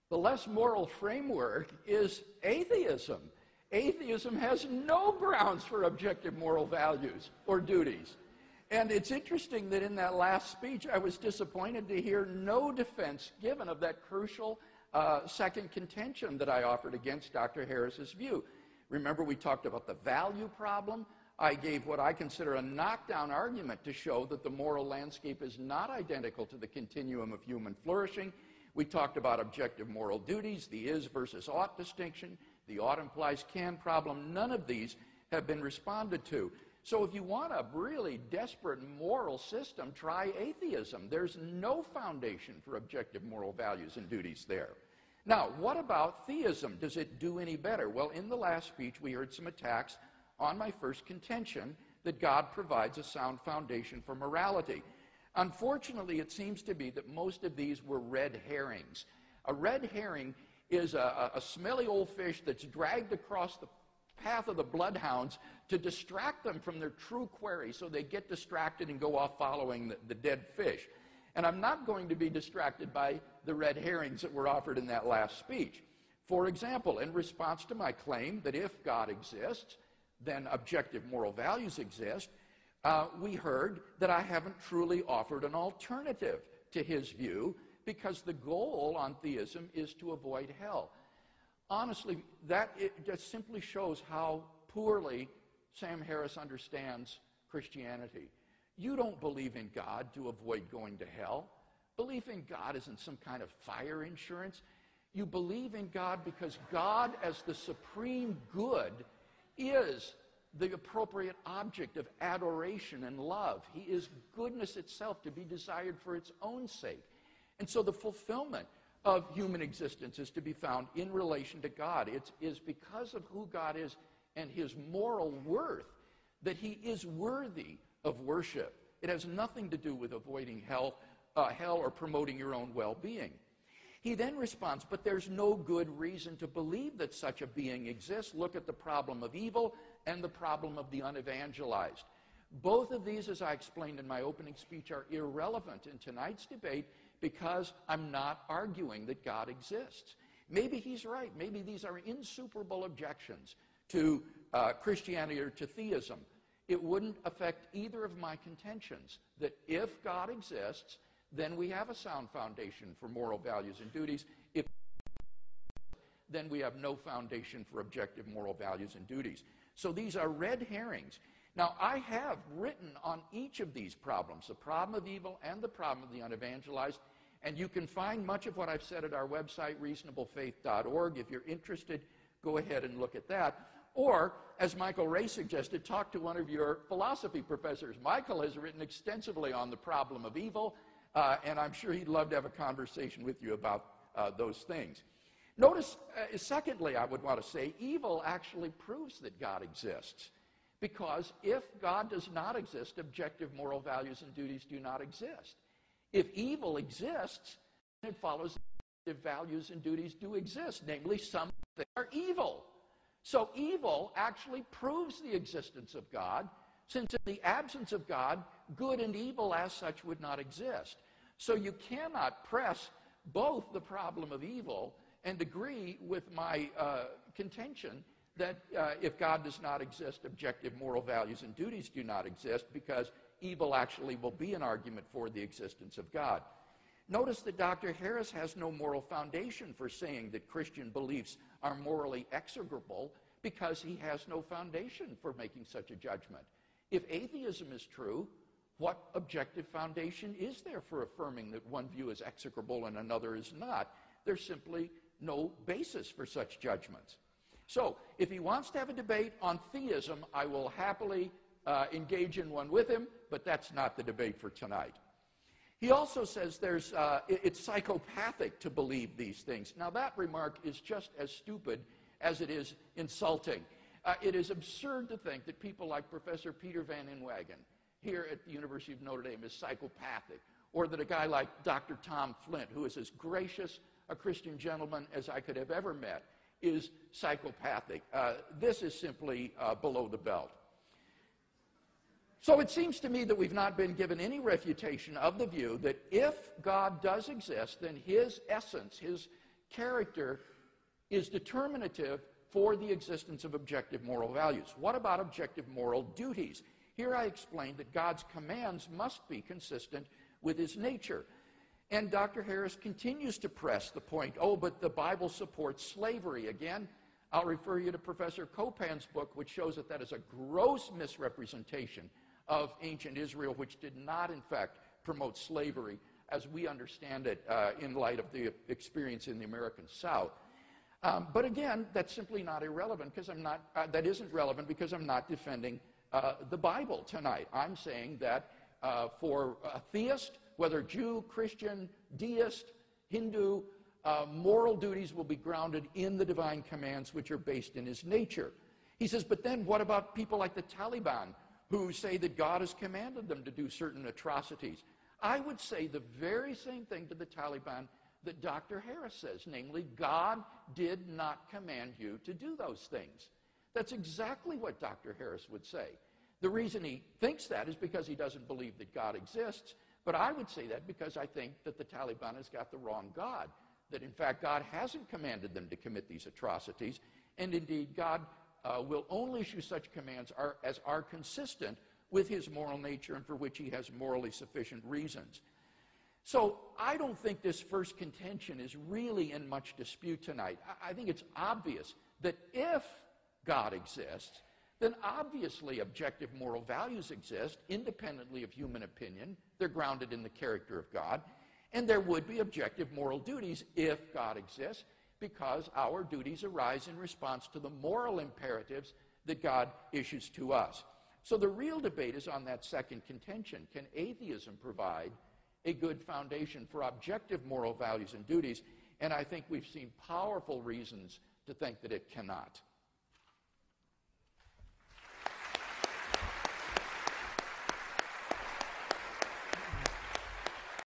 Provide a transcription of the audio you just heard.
The less moral framework is atheism. Atheism has no grounds for objective moral values or duties. And it's interesting that in that last speech, I was disappointed to hear no defense given of that crucial second contention that I offered against Dr. Harris's view. Remember, we talked about the value problem. I gave what I consider a knockdown argument to show that the moral landscape is not identical to the continuum of human flourishing. We talked about objective moral duties, the is versus ought distinction, the ought implies can problem. None of these have been responded to. So if you want a really desperate moral system, try atheism. There's no foundation for objective moral values and duties there. Now, what about theism? Does it do any better? Well, in the last speech, we heard some attacks on my first contention that God provides a sound foundation for morality. Unfortunately, it seems to be that most of these were red herrings. A red herring is a smelly old fish that's dragged across the path of the bloodhounds to distract them from their true quarry, so they get distracted and go off following the dead fish. And I'm not going to be distracted by the red herrings that were offered in that last speech. For example, in response to my claim that if God exists, then objective moral values exist, we heard that I haven't truly offered an alternative to his view, because the goal on theism is to avoid hell. Honestly, it just simply shows how poorly Sam Harris understands Christianity. You don't believe in God to avoid going to hell. Belief in God isn't some kind of fire insurance. You believe in God because God, as the supreme good, is the appropriate object of adoration and love. He is goodness itself to be desired for its own sake. And so the fulfillment of human existence is to be found in relation to God. It is because of who God is and his moral worth that he is worthy of worship. It has nothing to do with avoiding hell or promoting your own well-being. He then responds, but there's no good reason to believe that such a being exists. Look at the problem of evil and the problem of the unevangelized. Both of these, as I explained in my opening speech, are irrelevant in tonight's debate because I'm not arguing that God exists. Maybe he's right. Maybe these are insuperable objections to Christianity or to theism. It wouldn't affect either of my contentions that if God exists, then we have a sound foundation for moral values and duties. If then we have no foundation for objective moral values and duties. So these are red herrings. Now, I have written on each of these problems, the problem of evil and the problem of the unevangelized, and you can find much of what I've said at our website, reasonablefaith.org. If you're interested, go ahead and look at that. Or, as Michael Ray suggested, talk to one of your philosophy professors. Michael has written extensively on the problem of evil, and I'm sure he'd love to have a conversation with you about those things. Notice, secondly, I would want to say, evil actually proves that God exists. Because if God does not exist, objective moral values and duties do not exist. If evil exists, it follows that values and duties do exist, namely some things are evil. So evil actually proves the existence of God, since in the absence of God, good and evil as such would not exist. So you cannot press both the problem of evil and agree with my contention that if God does not exist, objective moral values and duties do not exist, because evil actually will be an argument for the existence of God. Notice that Dr. Harris has no moral foundation for saying that Christian beliefs are morally execrable, because he has no foundation for making such a judgment. If atheism is true, what objective foundation is there for affirming that one view is execrable and another is not? There's simply no basis for such judgments. So, if he wants to have a debate on theism, I will happily engage in one with him, but that's not the debate for tonight. He also says it's psychopathic to believe these things. Now, that remark is just as stupid as it is insulting. It is absurd to think that people like Professor Peter Van Inwagen here at the University of Notre Dame is psychopathic, or that a guy like Dr. Tom Flint, who is as gracious a Christian gentleman as I could have ever met, is psychopathic. This is simply below the belt. So it seems to me that we've not been given any refutation of the view that if God does exist, then his essence, his character is determinative for the existence of objective moral values. What about objective moral duties? Here I explained that God's commands must be consistent with his nature. And Dr. Harris continues to press the point, oh, but the Bible supports slavery. Again, I'll refer you to Professor Copan's book, which shows that that is a gross misrepresentation of ancient Israel, which did not, in fact, promote slavery as we understand it in light of the experience in the American South. But again, that's simply not irrelevant because I'm not, that isn't relevant because I'm not defending the Bible tonight. I'm saying that for a theist, whether Jew, Christian, deist, Hindu, moral duties will be grounded in the divine commands which are based in his nature. He says, but then what about people like the Taliban who say that God has commanded them to do certain atrocities? I would say the very same thing to the Taliban that Dr. Harris says, namely, God did not command you to do those things. That's exactly what Dr. Harris would say. The reason he thinks that is because he doesn't believe that God exists, but I would say that because I think that the Taliban has got the wrong God, that in fact God hasn't commanded them to commit these atrocities, and indeed God will only issue such commands as are consistent with his moral nature and for which he has morally sufficient reasons. So I don't think this first contention is really in much dispute tonight. I think it's obvious that if God exists, then obviously objective moral values exist independently of human opinion. They're grounded in the character of God. And there would be objective moral duties if God exists, because our duties arise in response to the moral imperatives that God issues to us. So the real debate is on that second contention. Can atheism provide a good foundation for objective moral values and duties? And I think we've seen powerful reasons to think that it cannot.